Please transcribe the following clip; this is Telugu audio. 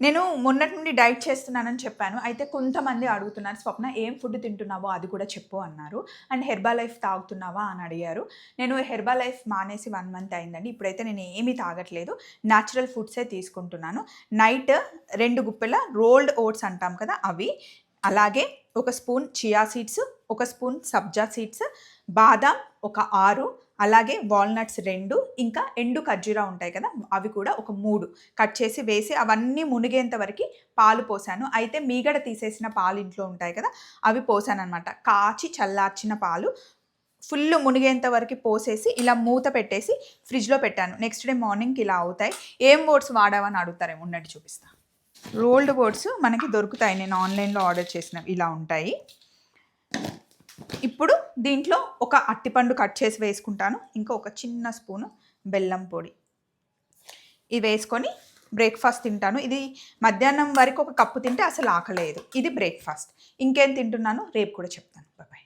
నేను మొన్నటి నుండి డైట్ చేస్తున్నానని చెప్పాను. అయితే కొంతమంది అడుగుతున్నారు, "స్వప్న ఏం ఫుడ్ తింటున్నావో అది కూడా చెప్పు" అన్నారు. అండ్ హెర్బా లైఫ్ తాగుతున్నావా అని అడిగారు. నేను హెర్బా లైఫ్ మానేసి 1 మంత్ అయిందండి. ఇప్పుడైతే నేను ఏమీ తాగట్లేదు. న్యాచురల్ ఫుడ్సే తీసుకుంటున్నాను. నైట్ 2 గుప్పెల రోల్డ్ ఓట్స్ అంటాం కదా అవి. అలాగే ఒక స్పూన్ చియా సీడ్స్, ఒక స్పూన్ సబ్జా సీడ్స్, బాదాం ఒక 6, అలాగే వాల్‌నట్స్ 2, ఇంకా ఎండు ఖర్జూరా ఉంటాయి కదా! అవి కూడా ఒక 3 కట్ చేసి వేసి అవన్నీ మునిగేంత వరకి పాలు పోసాను. అయితే మీగడ తీసేసిన పాలు ఇంట్లో ఉంటాయి కదా! అవి పోసాననమాట. కాచి చల్లార్చిన పాలు ఫుల్లు మునిగేంత వరకి పోసేసి ఇలా మూత పెట్టేసి ఫ్రిడ్జ్‌లో పెట్టాను. నెక్స్ట్ డే మార్నింగ్‌కి ఇలా అవుతాయి. ఏం ఓట్స్ వాడావని అడుగుతారేమో ఉండండి చూపిస్తా. రోల్డ్ ఓట్స్ మనకి దొరుకుతాయి. నేను ఆన్‌లైన్‌లో ఆర్డర్ చేసినవి ఇలా ఉంటాయి. ఇప్పుడు దీంట్లో ఒక అట్టిపండు కట్ చేసి వేసుకుంటాను. ఇంకా ఒక చిన్న స్పూను బెల్లం పొడి. ఇది వేసుకొని బ్రేక్‌ఫాస్ట్ తింటాను. ఇది మధ్యాహ్నం వరకు ఒక కప్పు తింటే అసలు ఆకలేయదు. ఇది బ్రేక్‌ఫాస్ట్. ఇంకేం తింటున్నానో రేపు కూడా చెప్తాను. బాయ్.